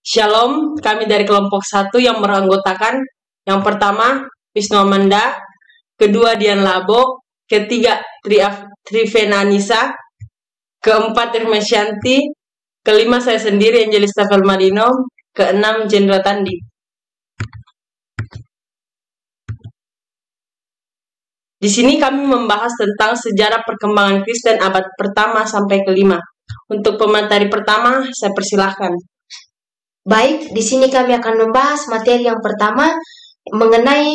Shalom, kami dari kelompok 1 yang beranggotakan yang pertama Wisnu Amanda, kedua Dian Labo, ketiga Trivenanisa, keempat Irmasyanti, kelima saya sendiri Angelis Tafel Madino, keenam Jendra Tandi. Di sini kami membahas tentang sejarah perkembangan Kristen abad pertama sampai kelima. Untuk pemateri pertama, saya persilahkan. Baik, di sini kami akan membahas materi yang pertama mengenai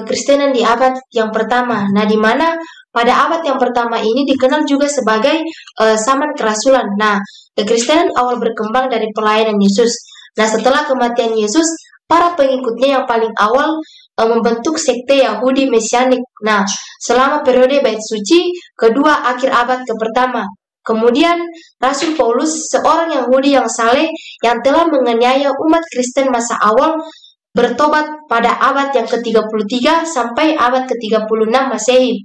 kekristenan di abad yang pertama. Nah, di mana pada abad yang pertama ini dikenal juga sebagai zaman kerasulan. Nah, kekristenan awal berkembang dari pelayanan Yesus. Nah, setelah kematian Yesus, para pengikutnya yang paling awal membentuk sekte Yahudi Mesianik. Nah, selama periode Bait Suci kedua akhir abad ke-pertama. Kemudian, Rasul Paulus, seorang Yahudi yang saleh yang telah menganiaya umat Kristen masa awal, bertobat pada abad yang ke-33 sampai abad ke-36 Masehi.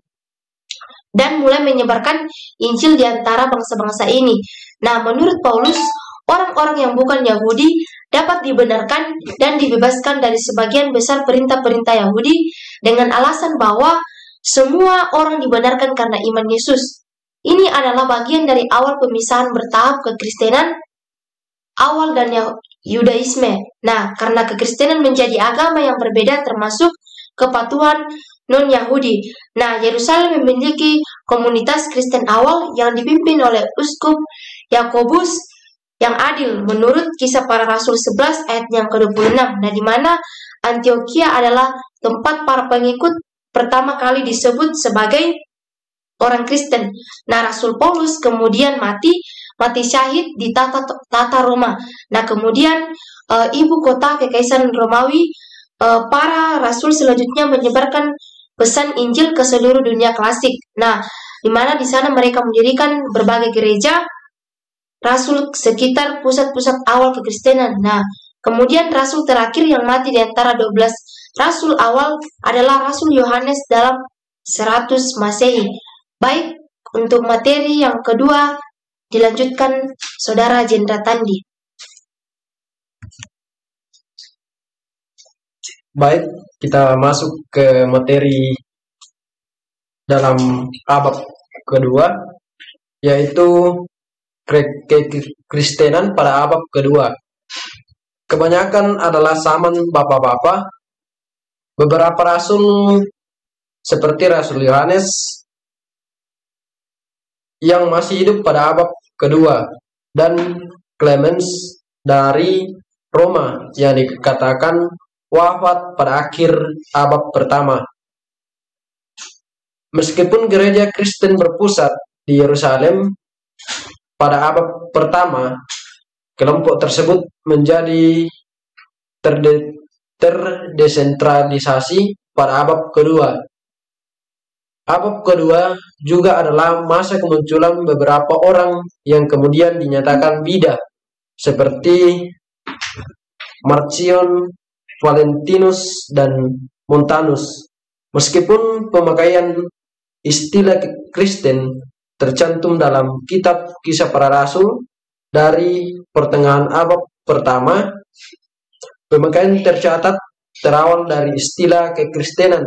Dan mulai menyebarkan Injil di antara bangsa-bangsa ini. Nah, menurut Paulus, orang-orang yang bukan Yahudi dapat dibenarkan dan dibebaskan dari sebagian besar perintah-perintah Yahudi dengan alasan bahwa semua orang dibenarkan karena iman Yesus. Ini adalah bagian dari awal pemisahan bertahap kekristenan awal dan Yudaisme. Nah, karena kekristenan menjadi agama yang berbeda termasuk kepatuhan non-Yahudi. Nah, Yerusalem memiliki komunitas Kristen awal yang dipimpin oleh Uskup Yakobus yang adil menurut Kisah Para Rasul 11 ayat yang ke-26. Nah, di mana Antioquia adalah tempat para pengikut pertama kali disebut sebagai orang Kristen. Nah, Rasul Paulus kemudian mati syahid di tata Roma. Nah, kemudian ibu kota Kekaisaran Romawi, para rasul selanjutnya menyebarkan pesan Injil ke seluruh dunia klasik. Nah, di mana di sana mereka mendirikan berbagai gereja rasul sekitar pusat-pusat awal kekristenan. Nah, kemudian rasul terakhir yang mati di antara 12 rasul awal adalah Rasul Yohanes dalam 100 Masehi. Baik, untuk materi yang kedua dilanjutkan Saudara Jendra Tandi. Baik, kita masuk ke materi dalam abad kedua, yaitu kekristenan pada abad kedua. Kebanyakan adalah zaman bapak-bapak. Beberapa rasul seperti Rasul Yohanes yang masih hidup pada abad kedua, dan Clemens dari Roma yang dikatakan wafat pada akhir abad pertama. Meskipun gereja Kristen berpusat di Yerusalem pada abad pertama, kelompok tersebut menjadi terdesentralisasi pada abad kedua. Abad kedua juga adalah masa kemunculan beberapa orang yang kemudian dinyatakan bidah, seperti Marcion, Valentinus, dan Montanus. Meskipun pemakaian istilah Kristen tercantum dalam kitab Kisah Para Rasul dari pertengahan abad pertama, pemakaian tercatat terawal dari istilah kekristenan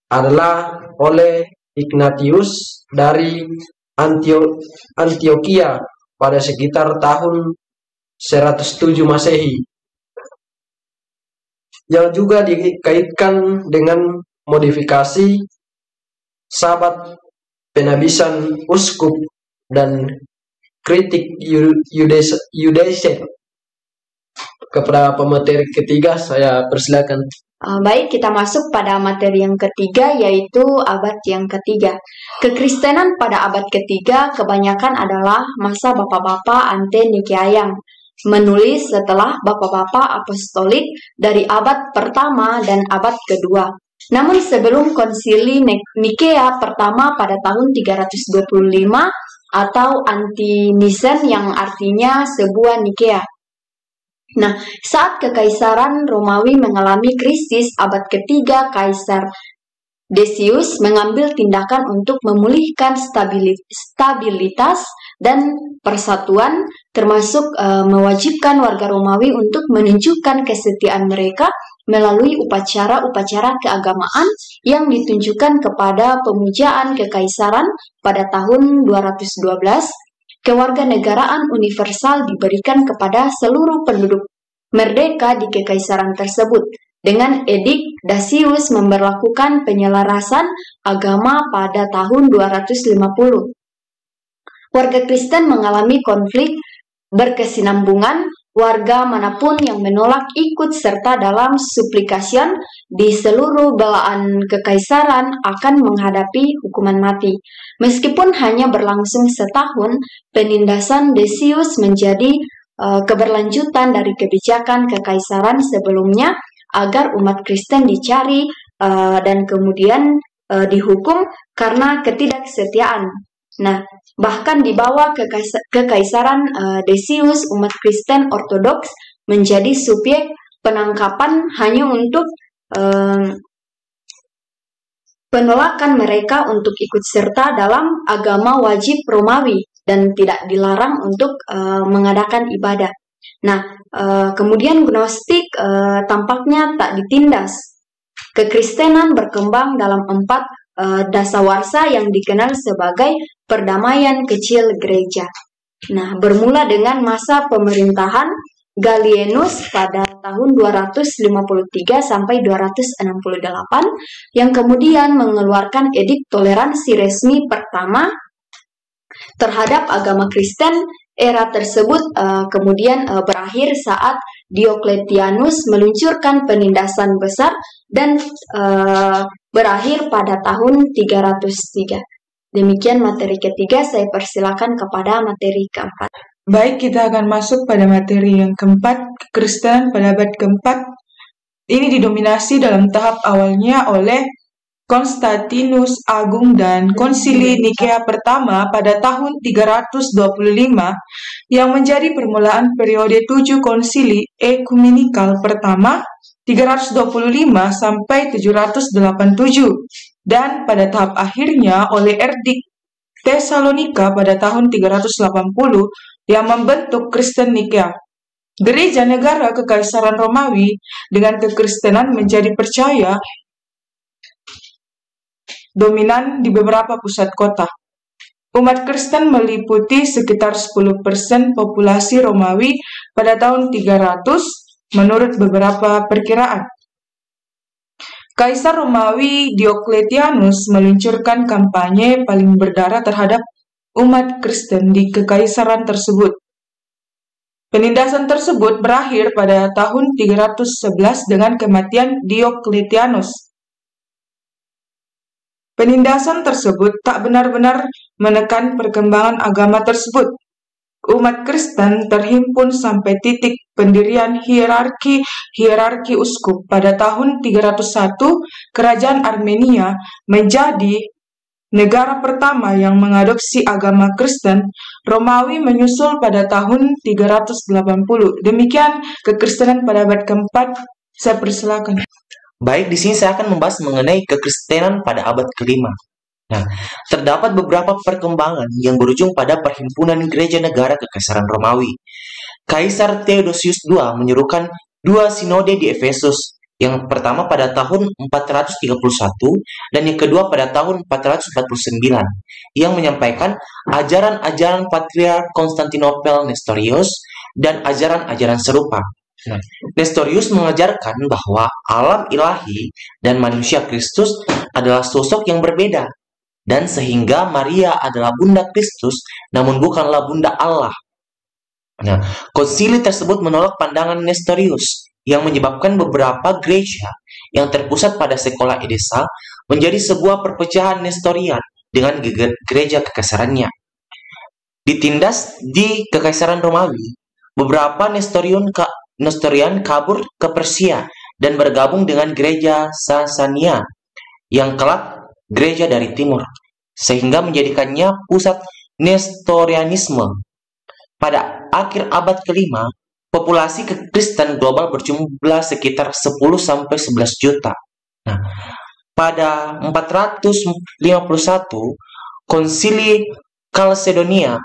adalah oleh Ignatius dari Antioquia pada sekitar tahun 107 Masehi, yang juga dikaitkan dengan modifikasi sahabat penabisan uskup dan kritik Yudaisme. Kepada pemateri ketiga, saya persilakan. Baik, kita masuk pada materi yang ketiga, yaitu abad yang ketiga. Kekristenan pada abad ketiga kebanyakan adalah masa bapak-bapak ante Nikeayang, menulis setelah bapak-bapak apostolik dari abad pertama dan abad kedua. Namun sebelum konsili Nikea pertama pada tahun 325 atau Anti-Nicene yang artinya sebuah Nikea. Nah, saat Kekaisaran Romawi mengalami krisis abad ketiga, Kaisar Decius mengambil tindakan untuk memulihkan stabilitas dan persatuan termasuk mewajibkan warga Romawi untuk menunjukkan kesetiaan mereka melalui upacara-upacara keagamaan yang ditunjukkan kepada pemujaan kekaisaran pada tahun 212. Kewarganegaraan universal diberikan kepada seluruh penduduk merdeka di kekaisaran tersebut. Dengan edik, Dasius memberlakukan penyelarasan agama pada tahun 250. Warga Kristen mengalami konflik berkesinambungan. Warga manapun yang menolak ikut serta dalam suplikasian di seluruh belahan kekaisaran akan menghadapi hukuman mati. Meskipun hanya berlangsung setahun, penindasan Decius menjadi keberlanjutan dari kebijakan kekaisaran sebelumnya agar umat Kristen dicari dan kemudian dihukum karena ketidaksetiaan. Nah, bahkan di bawah kekaisaran Decius, umat Kristen Ortodoks menjadi subjek penangkapan hanya untuk penolakan mereka untuk ikut serta dalam agama wajib Romawi dan tidak dilarang untuk mengadakan ibadah. Nah, kemudian Gnostik tampaknya tak ditindas. Kekristenan berkembang dalam 4 dasawarsa yang dikenal sebagai perdamaian kecil gereja. Nah, bermula dengan masa pemerintahan Gallienus pada tahun 253 sampai 268 yang kemudian mengeluarkan edik toleransi resmi pertama terhadap agama Kristen. Era tersebut kemudian berakhir saat Diocletianus meluncurkan penindasan besar dan berakhir pada tahun 303. Demikian materi ketiga, saya persilakan kepada materi keempat. Baik, kita akan masuk pada materi yang keempat, kekristenan pada abad keempat. Ini didominasi dalam tahap awalnya oleh Konstantinus Agung dan Konsili Nikea pertama pada tahun 325 yang menjadi permulaan periode 7 konsili ekumenikal pertama 325 sampai 787 dan pada tahap akhirnya oleh Erdik Tesalonika pada tahun 380 yang membentuk Kristen Nikea. Gereja negara Kekaisaran Romawi dengan kekristenan menjadi percaya dominan di beberapa pusat kota. Umat Kristen meliputi sekitar 10% populasi Romawi pada tahun 300 menurut beberapa perkiraan. Kaisar Romawi Diocletianus meluncurkan kampanye paling berdarah terhadap umat Kristen di kekaisaran tersebut. Penindasan tersebut berakhir pada tahun 311 dengan kematian Diocletianus. Penindasan tersebut tak benar-benar menekan perkembangan agama tersebut. Umat Kristen terhimpun sampai titik pendirian hierarki uskup pada tahun 301. Kerajaan Armenia menjadi negara pertama yang mengadopsi agama Kristen. Romawi menyusul pada tahun 380. Demikian kekristenan pada abad keempat. Saya persilakan. Baik, di sini saya akan membahas mengenai kekristenan pada abad kelima. Nah, terdapat beberapa perkembangan yang berujung pada perhimpunan gereja negara Kekaisaran Romawi. Kaisar Theodosius II menyerukan 2 sinode di Efesus, yang pertama pada tahun 431 dan yang kedua pada tahun 449, yang menyampaikan ajaran-ajaran Patriark Konstantinopel Nestorius dan ajaran-ajaran serupa. Nah, Nestorius mengajarkan bahwa alam ilahi dan manusia Kristus adalah sosok yang berbeda, dan sehingga Maria adalah bunda Kristus, namun bukanlah bunda Allah. Nah, konsili tersebut menolak pandangan Nestorius, yang menyebabkan beberapa gereja yang terpusat pada sekolah Edessa menjadi sebuah perpecahan Nestorian dengan gereja kekaisarannya. Ditindas di Kekaisaran Romawi, beberapa Nestorian kabur ke Persia dan bergabung dengan gereja Sasania yang kelak gereja dari timur, sehingga menjadikannya pusat Nestorianisme. Pada akhir abad kelima, populasi Kristen global berjumlah sekitar 10-11 juta. Nah, pada 451, Konsili Kalsedonia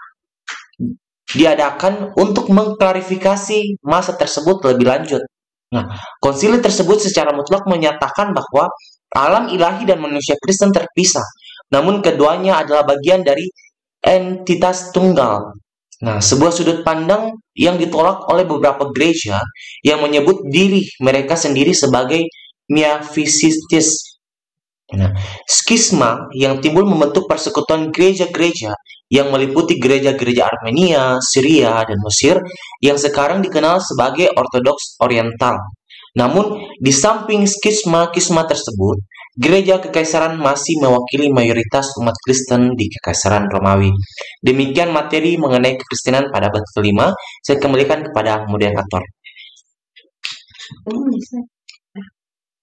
diadakan untuk mengklarifikasi masa tersebut lebih lanjut. Nah, konsili tersebut secara mutlak menyatakan bahwa alam ilahi dan manusia Kristen terpisah, namun keduanya adalah bagian dari entitas tunggal. Nah, sebuah sudut pandang yang ditolak oleh beberapa gereja yang menyebut diri mereka sendiri sebagai miafisistis. Nah, skisma yang timbul membentuk persekutuan gereja-gereja yang meliputi gereja-gereja Armenia, Syria, dan Mesir yang sekarang dikenal sebagai Ortodoks Oriental. Namun, di samping skisma-kisma tersebut, gereja kekaisaran masih mewakili mayoritas umat Kristen di kekaisaran Romawi. Demikian materi mengenai kekristenan pada abad ke-5. Saya kembalikan kepada moderator.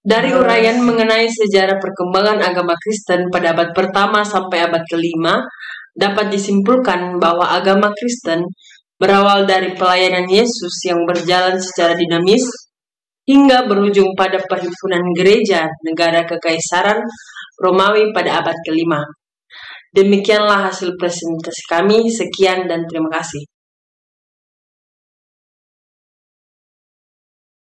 Dari uraian mengenai sejarah perkembangan agama Kristen pada abad pertama sampai abad ke-5, dapat disimpulkan bahwa agama Kristen berawal dari pelayanan Yesus yang berjalan secara dinamis hingga berujung pada perhimpunan gereja negara kekaisaran Romawi pada abad ke-5. Demikianlah hasil presentasi kami. Sekian dan terima kasih.